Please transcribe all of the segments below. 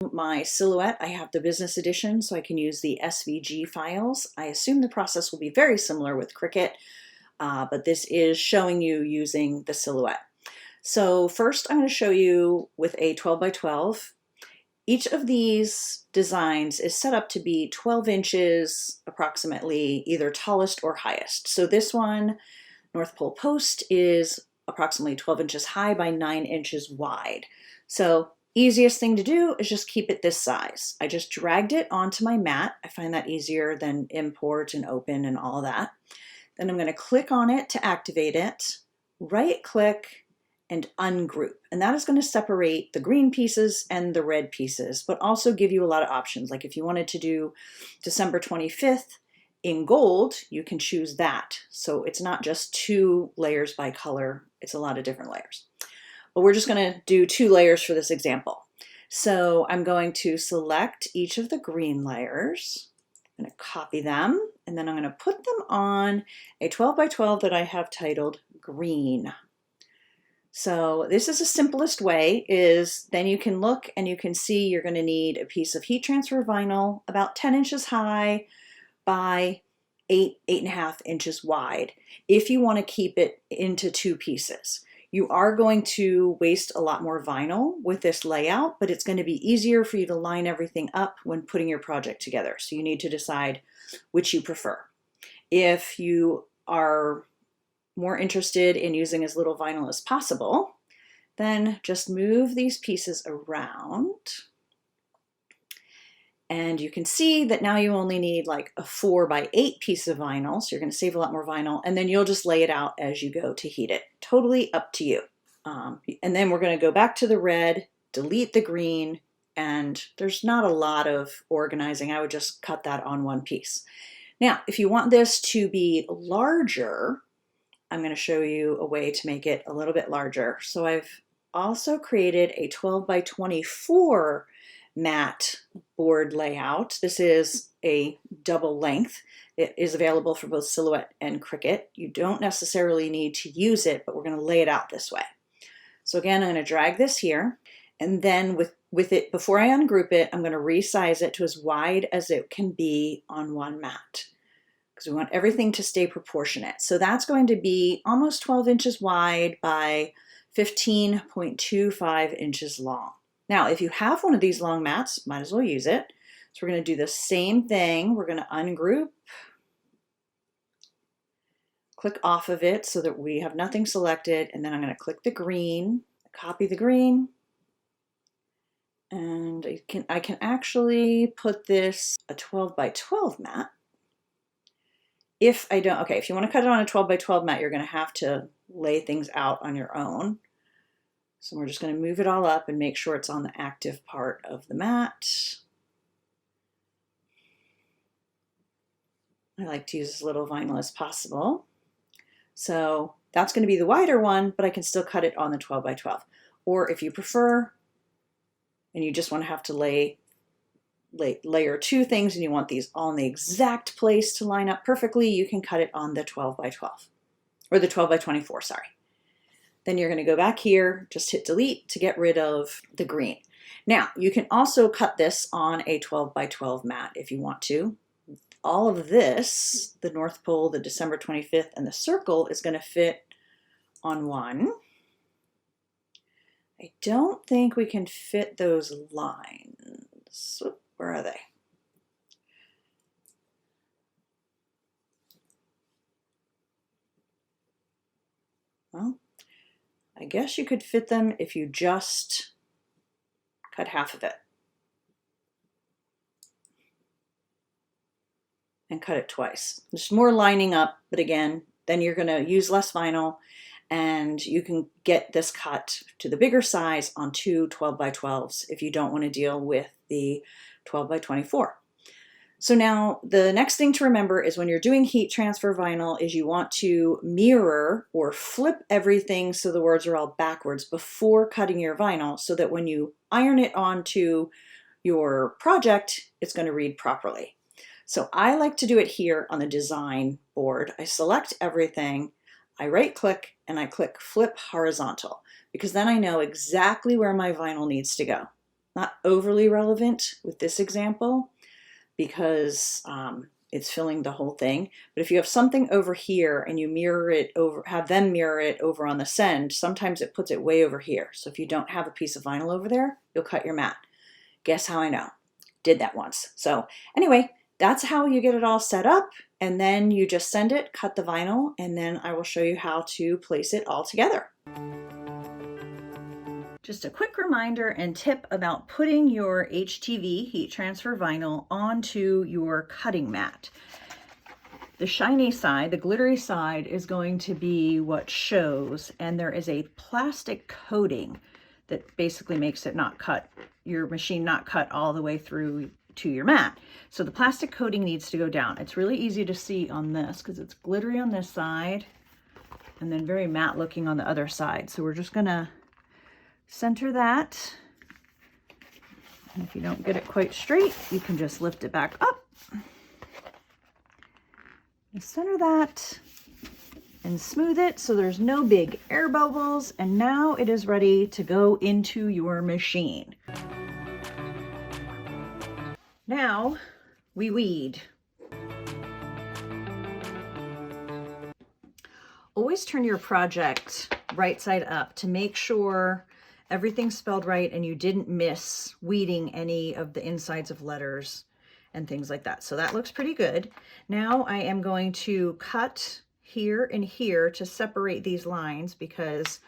My Silhouette, I have the business edition, so I can use the SVG files. I assume the process will be very similar with Cricut, but this is showing you using the Silhouette. So first I'm going to show you with a 12 by 12. Each of these designs is set up to be 12 inches approximately, either tallest or highest. So this one, North Pole Post, is approximately 12 inches high by 9 inches wide. So easiest thing to do is just keep it this size. I just dragged it onto my mat. I find that easier than import and open and all that. Then I'm going to click on it to activate it, right click, and ungroup. And that is going to separate the green pieces and the red pieces, but also give you a lot of options. Like if you wanted to do December 25th in gold, you can choose that. So it's not just 2 layers by color, it's a lot of different layers. But we're just going to do 2 layers for this example. So I'm going to select each of the green layers. I'm going to copy them, and then I'm going to put them on a 12 by 12 that I have titled Green. So this is the simplest way, is then you can look and you can see you're going to need a piece of heat transfer vinyl about 10 inches high by 8.5 inches wide if you want to keep it into 2 pieces. You are going to waste a lot more vinyl with this layout, but it's going to be easier for you to line everything up when putting your project together. So you need to decide which you prefer. If you are more interested in using as little vinyl as possible, then just move these pieces around. And you can see that now you only need like a 4 by 8 piece of vinyl, so you're going to save a lot more vinyl, and then you'll just lay it out as you go to heat it. Totally up to you. And then we're going to go back to the red, delete the green, and there's not a lot of organizing. I would just cut that on one piece. Now, if you want this to be larger, I'm going to show you a way to make it a little bit larger. So I've also created a 12 by 24 mat board layout. This is a double length. It is available for both Silhouette and Cricut. You don't necessarily need to use it, but we're going to lay it out this way. So again, I'm going to drag this here, and then with it, before I ungroup it, I'm going to resize it to as wide as it can be on one mat, because we want everything to stay proportionate. So that's going to be almost 12 inches wide by 15.25 inches long. Now, if you have one of these long mats, might as well use it. So we're going to do the same thing. We're going to ungroup, click off of it so that we have nothing selected, and then I'm going to click the green, copy the green, and I can actually put this a 12 by 12 mat. If I don't, okay, if you want to cut it on a 12 by 12 mat, you're going to have to lay things out on your own. So we're just going to move it all up and make sure it's on the active part of the mat. I like to use as little vinyl as possible. So that's going to be the wider one, but I can still cut it on the 12 by 12. Or if you prefer, and you just want to have to layer 2 things and you want these all in the exact place to line up perfectly, you can cut it on the 12 by 12, or the 12 by 24, sorry. Then you're going to go back here, just hit delete to get rid of the green. Now, you can also cut this on a 12 by 12 mat if you want to. All of this, the North Pole, the December 25th, and the circle is going to fit on one. I don't think we can fit those lines. Where are they? Well, I guess you could fit them if you just cut half of it and cut it twice. There's more lining up, but again, then you're going to use less vinyl, and you can get this cut to the bigger size on 2 12 by 12s if you don't want to deal with the 12 by 24. So now the next thing to remember is when you're doing heat transfer vinyl is you want to mirror or flip everything so the words are all backwards before cutting your vinyl, so that when you iron it onto your project, it's going to read properly. So I like to do it here on the design board. I select everything, I right click, and I click flip horizontal, because then I know exactly where my vinyl needs to go. not overly relevant with this example because it's filling the whole thing. But if you have something over here and you mirror it over, have them mirror it over on the send, sometimes it puts it way over here. So if you don't have a piece of vinyl over there, you'll cut your mat. Guess how I know? Did that once. So anyway, that's how you get it all set up. And then you just send it, cut the vinyl, and then I will show you how to place it all together. Just a quick reminder and tip about putting your HTV, heat transfer vinyl, onto your cutting mat. The shiny side, the glittery side, is going to be what shows, and there is a plastic coating that basically makes it not cut, your machine not cut all the way through to your mat. So the plastic coating needs to go down. It's really easy to see on this because it's glittery on this side and then very matte looking on the other side. So we're just gonna center that. And if you don't get it quite straight, you can just lift it back up. And center that and smooth it so there's no big air bubbles. And now it is ready to go into your machine. Now we weed. Always turn your project right side up to make sure everything's spelled right and you didn't miss weeding any of the insides of letters and things like that. So that looks pretty good. Now I am going to cut here and here to separate these lines because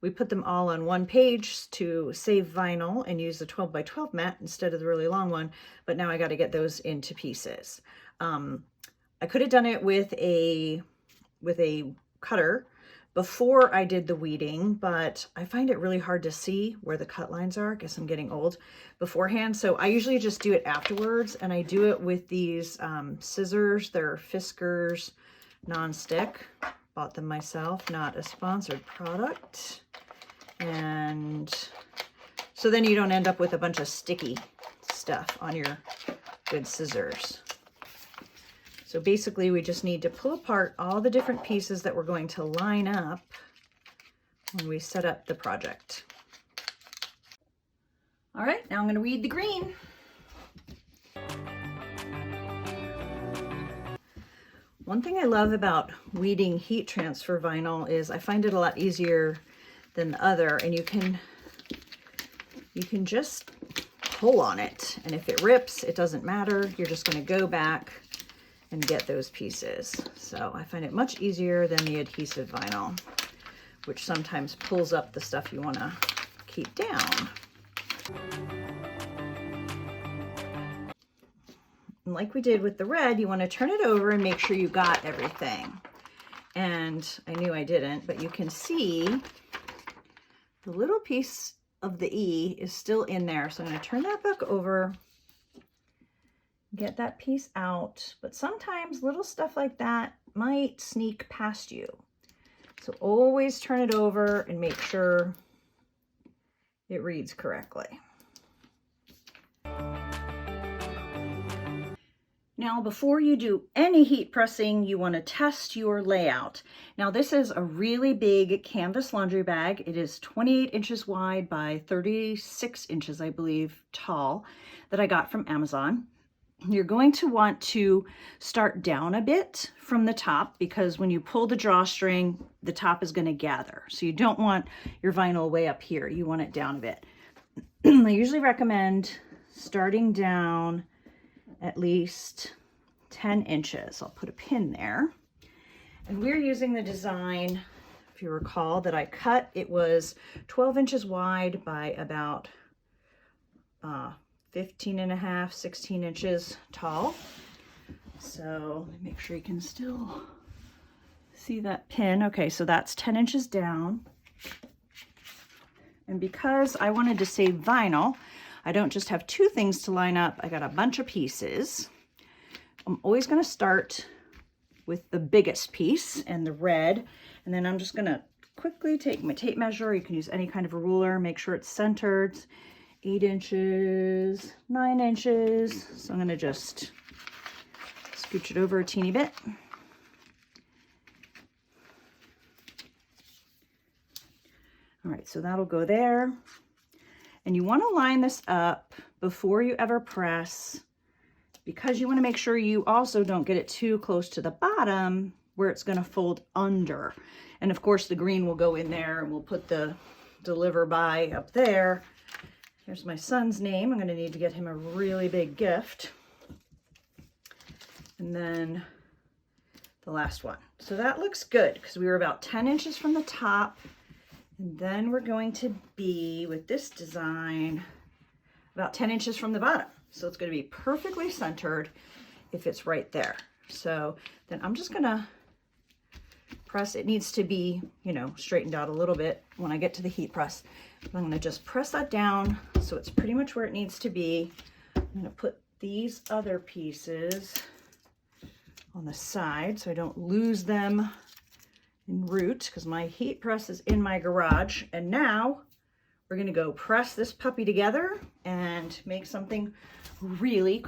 we put them all on one page to save vinyl and use the 12 by 12 mat instead of the really long one, but now I got to get those into pieces. I could have done it with a cutter before I did the weeding, but I find it really hard to see where the cut lines are. I guess I'm getting old beforehand. So I usually just do it afterwards, and I do it with these scissors. They're Fiskars non-stick. Bought them myself, not a sponsored product. And so then you don't end up with a bunch of sticky stuff on your good scissors. So basically we just need to pull apart all the different pieces that we're going to line up when we set up the project. All right, now I'm going to weed the green. One thing I love about weeding heat transfer vinyl is I find it a lot easier than the other, and you can just pull on it, and if it rips, it doesn't matter. You're just going to go back and get those pieces. So I find it much easier than the adhesive vinyl, which sometimes pulls up the stuff you want to keep down. And like we did with the red, you want to turn it over and make sure you got everything. And I knew I didn't, but you can see the little piece of the E is still in there. So I'm going to turn that back over, get that piece out. But sometimes little stuff like that might sneak past you. So always turn it over and make sure it reads correctly. Now, before you do any heat pressing, you want to test your layout. Now, this is a really big canvas laundry bag. It is 28 inches wide by 36 inches, I believe, tall, that I got from Amazon. You're going to want to start down a bit from the top because when you pull the drawstring, the top is going to gather. So you don't want your vinyl way up here. You want it down a bit. I usually recommend starting down at least 10 inches. I'll put a pin there. And we're using the design, if you recall, that I cut. It was 12 inches wide by about 15 and a half, 16 inches tall. So let me make sure you can still see that pin. Okay, so that's 10 inches down. And because I wanted to save vinyl, I don't just have two things to line up. I got a bunch of pieces. I'm always going to start with the biggest piece and the red. And then I'm just going to quickly take my tape measure. You can use any kind of a ruler. Make sure it's centered. 8 inches, 9 inches. So I'm going to just scooch it over a teeny bit. All right, so that'll go there. And you want to line this up before you ever press, because you want to make sure you also don't get it too close to the bottom where it's going to fold under. And of course the green will go in there, and we'll put the deliver by up there. Here's my son's name. I'm going to need to get him a really big gift. And then the last one. So that looks good because we were about 10 inches from the top. And then we're going to be, with this design, about 10 inches from the bottom. So it's going to be perfectly centered if it's right there. So then I'm just going to press. It needs to be, you know, straightened out a little bit when I get to the heat press. But I'm going to just press that down so it's pretty much where it needs to be. I'm going to put these other pieces on the side so I don't lose them en route, because my heat press is in my garage. And now we're going to go press this puppy together and make something really